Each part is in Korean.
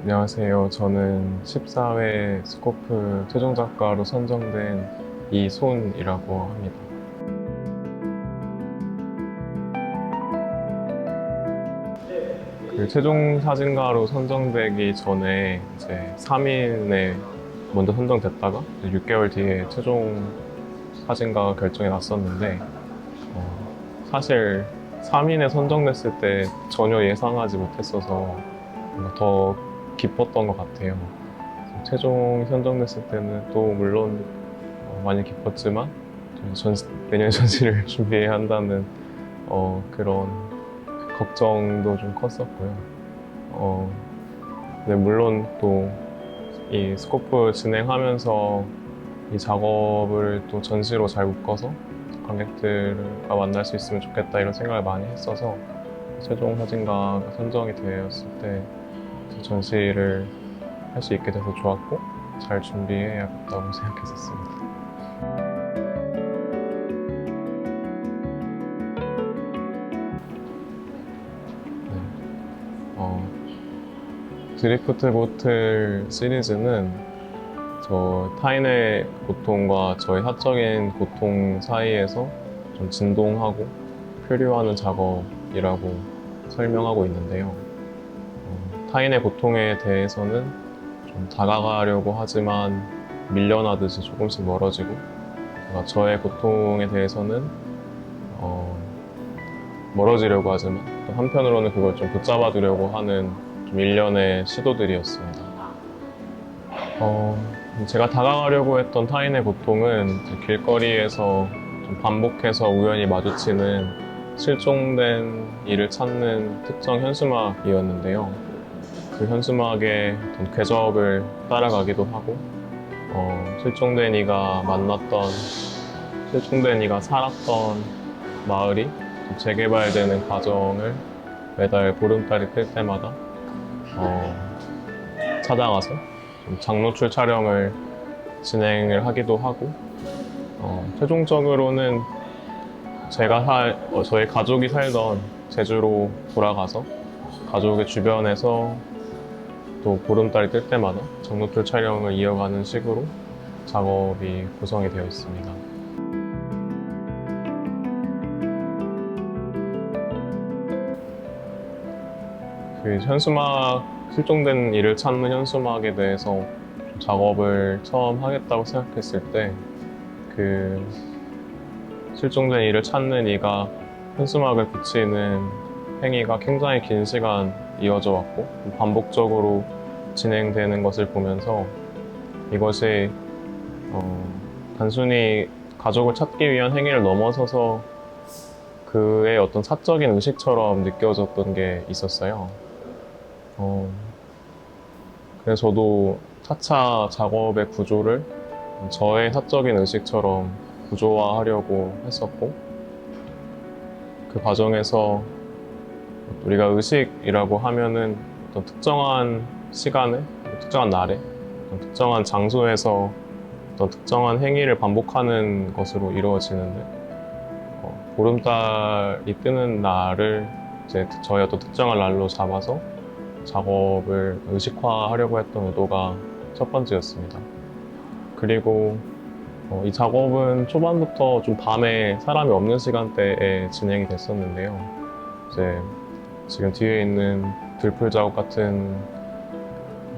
안녕하세요. 저는 14회 스코프 최종 작가로 선정된 이손이라고 합니다. 그 최종 사진가로 선정되기 전에 이제 3인에 먼저 선정됐다가 6개월 뒤에 최종 사진가 결정이 났었는데 사실 3인에 선정됐을 때 전혀 예상하지 못했어서 뭔가 더 기뻤던 것 같아요. 최종 선정됐을 때는 또 물론 많이 기뻤지만 내년 전시를 준비해야 한다는 그런 걱정도 좀 컸었고요. 네, 물론 또 이 스코프 진행하면서 이 작업을 또 전시로 잘 묶어서 관객들과 만날 수 있으면 좋겠다 이런 생각을 많이 했어서 최종 사진가가 선정이 되었을 때 전시를 할 수 있게 돼서 좋았고 잘 준비해야겠다고 생각했었습니다. 드리프트 보틀 시리즈는 저 타인의 고통과 저의 사적인 고통 사이에서 좀 진동하고 표류하는 작업이라고 설명하고 있는데요. 타인의 고통에 대해서는 좀 다가가려고 하지만 밀려나듯이 조금씩 멀어지고, 저의 고통에 대해서는 멀어지려고 하지만 또 한편으로는 그걸 좀 붙잡아 두려고 하는 좀 일련의 시도들이었습니다. 제가 다가가려고 했던 타인의 고통은 길거리에서 좀 반복해서 우연히 마주치는 실종된 이를 찾는 특정 현수막이었는데요. 그 현수막의 어떤 궤적을 따라가기도 하고, 실종된 이가 실종된 이가 살았던 마을이 재개발되는 과정을 매달 보름달이 뜰 때마다 찾아가서 좀 장노출 촬영을 진행을 하기도 하고, 최종적으로는 저희 가족이 살던 제주로 돌아가서 가족의 주변에서 또 보름달이 뜰 때마다 장노출 촬영을 이어가는 식으로 작업이 구성이 되어 있습니다. 그 실종된 이를 찾는 현수막에 대해서 작업을 처음 하겠다고 생각했을 때, 그 실종된 이를 찾는 이가 현수막을 붙이는 행위가 굉장히 긴 시간 이어져 왔고 반복적으로 진행되는 것을 보면서 이것이 단순히 가족을 찾기 위한 행위를 넘어서서 그의 어떤 사적인 의식처럼 느껴졌던 게 있었어요. 그래서 저도 차차 작업의 구조를 저의 사적인 의식처럼 구조화하려고 했었고, 그 과정에서 우리가 의식이라고 하면은 어떤 특정한 시간에, 특정한 날에, 어떤 특정한 장소에서 어떤 특정한 행위를 반복하는 것으로 이루어지는데, 보름달이 뜨는 날을 이제 저희 어떤 특정한 날로 잡아서 작업을 의식화하려고 했던 의도가 첫 번째였습니다. 그리고 이 작업은 초반부터 좀 밤에 사람이 없는 시간대에 진행이 됐었는데요. 이제 지금 뒤에 있는 들풀 자국 같은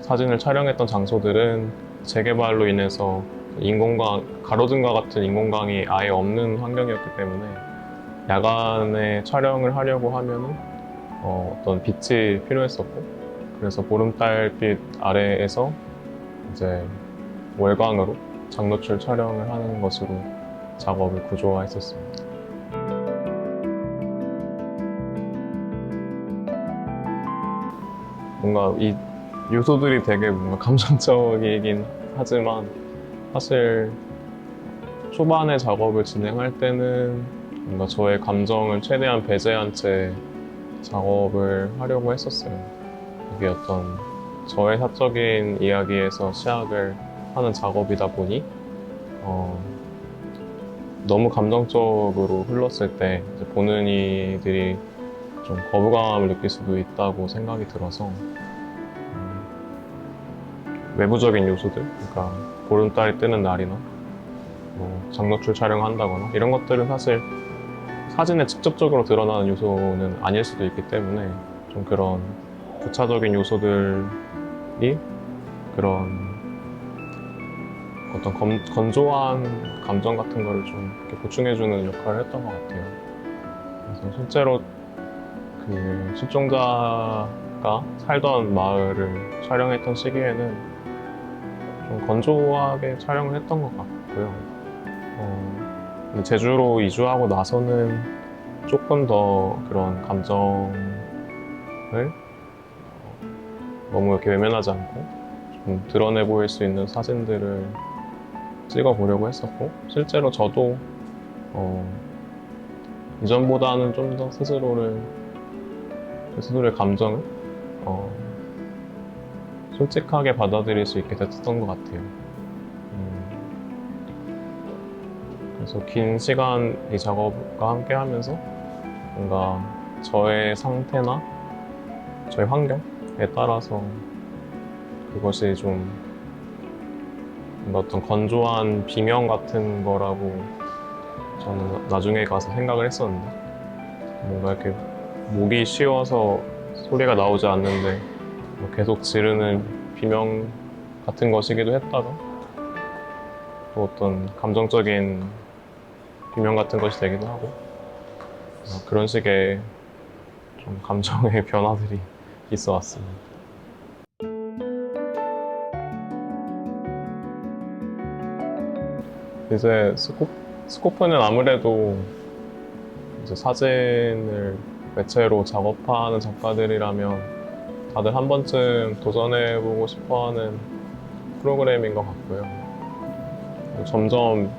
사진을 촬영했던 장소들은 재개발로 인해서 가로등과 같은 인공광이 아예 없는 환경이었기 때문에 야간에 촬영을 하려고 하면은 어떤 빛이 필요했었고, 그래서 보름달빛 아래에서 이제 월광으로 장노출 촬영을 하는 것으로 작업을 구조화했었습니다. 뭔가 이 요소들이 되게 뭔가 감정적이긴 하지만 사실 초반에 작업을 진행할 때는 뭔가 저의 감정을 최대한 배제한 채 작업을 하려고 했었어요. 이게 어떤 저의 사적인 이야기에서 시작을 하는 작업이다 보니 너무 감정적으로 흘렀을 때 이제 보는 이들이 좀 거부감을 느낄 수도 있다고 생각이 들어서 외부적인 요소들, 그러니까 보름달이 뜨는 날이나 뭐 장노출 촬영한다거나 이런 것들은 사실 사진에 직접적으로 드러나는 요소는 아닐 수도 있기 때문에 좀 그런 부차적인 요소들이 그런 어떤 건조한 감정 같은 거를 좀 이렇게 보충해주는 역할을 했던 것 같아요. 그래서 실제로 그 실종자가 살던 마을을 촬영했던 시기에는 좀 건조하게 촬영을 했던 것 같고요. 근데 제주로 이주하고 나서는 조금 더 그런 감정을 너무 이렇게 외면하지 않고 좀 드러내 보일 수 있는 사진들을 찍어보려고 했었고, 실제로 저도 이전보다는 좀 더 스스로의 감정을 솔직하게 받아들일 수 있게 됐던 것 같아요. 그래서 긴 시간 이 작업과 함께 하면서 뭔가 저의 상태나 저의 환경에 따라서 그것이 좀 어떤 건조한 비명 같은 거라고 저는 나중에 가서 생각을 했었는데, 뭔가 이렇게 목이 쉬어서 소리가 나오지 않는데 뭐 계속 지르는 비명 같은 것이기도 했다가 또 어떤 감정적인 비명 같은 것이 되기도 하고, 그런 식의 좀 감정의 변화들이 있어 왔습니다. 이제 스코프는 아무래도 이제 사진을 매체로 작업하는 작가들이라면 다들 한 번쯤 도전해보고 싶어하는 프로그램인 것 같고요. 점점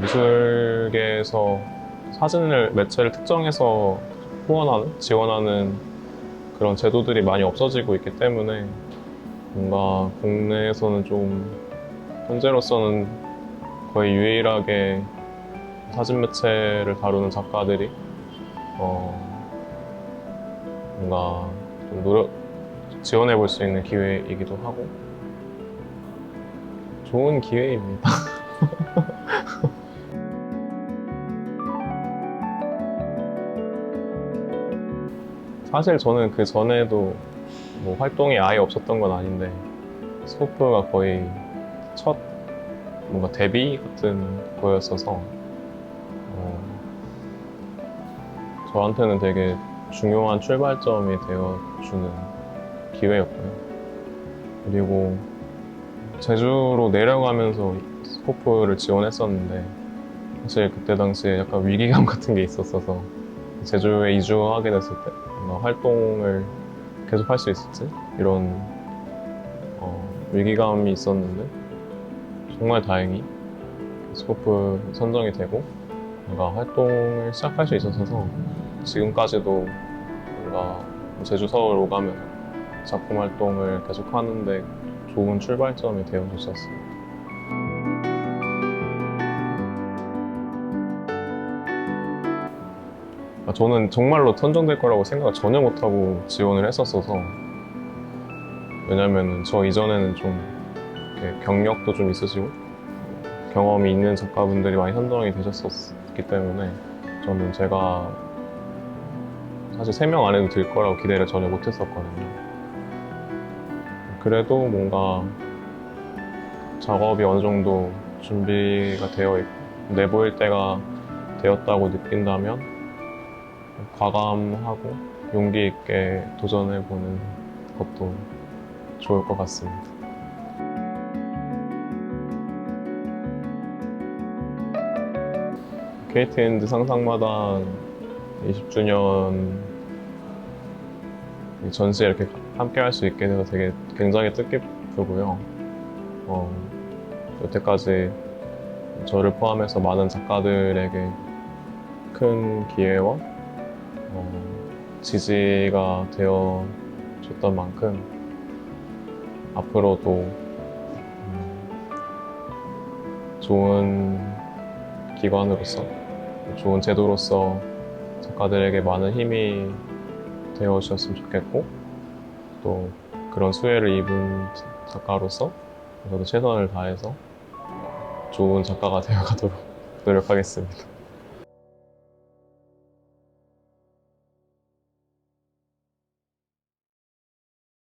미술계에서 사진을 매체를 특정해서 지원하는 그런 제도들이 많이 없어지고 있기 때문에 뭔가 국내에서는 좀 현재로서는 거의 유일하게 사진 매체를 다루는 작가들이 뭔가 좀 지원해 볼 수 있는 기회이기도 하고 좋은 기회입니다. 사실 저는 그 전에도 뭐 활동이 아예 없었던 건 아닌데 스코프가 거의 첫 뭔가 데뷔 같은 거였어서 저한테는 되게 중요한 출발점이 되어주는 기회였고요. 그리고 제주로 내려가면서 스코프를 지원했었는데 사실 그때 당시에 약간 위기감 같은 게 있었어서 제주에 이주하게 됐을 때 뭔가 활동을 계속 할 수 있을지 이런 위기감이 있었는데 정말 다행히 스코프 선정이 되고 뭔가 활동을 시작할 수 있어서 지금까지도 뭔가 제주 서울 오가면서 작품 활동을 계속 하는데 좋은 출발점이 되어줬었어요. 저는 정말로 선정될 거라고 생각을 전혀 못하고 지원을 했었어서, 왜냐면 저 이전에는 좀 이렇게 경력도 좀 있으시고 경험이 있는 작가분들이 많이 선정이 되셨었기 때문에 저는 제가 사실 3명 안에도 들 거라고 기대를 전혀 못했었거든요. 그래도 뭔가 작업이 어느 정도 준비가 되어 있고 내보일 때가 되었다고 느낀다면 과감하고 용기 있게 도전해보는 것도 좋을 것 같습니다. KT엔드 상상마당 20주년 전시에 이렇게 함께 할 수 있게 돼서 굉장히 뜻깊고요. 여태까지 저를 포함해서 많은 작가들에게 큰 기회와 지지가 되어줬던 만큼 앞으로도 좋은 기관으로서 좋은 제도로서 작가들에게 많은 힘이 되어 주셨으면 좋겠고, 또 그런 수혜를 입은 작가로서 저도 최선을 다해서 좋은 작가가 되어가도록 노력하겠습니다.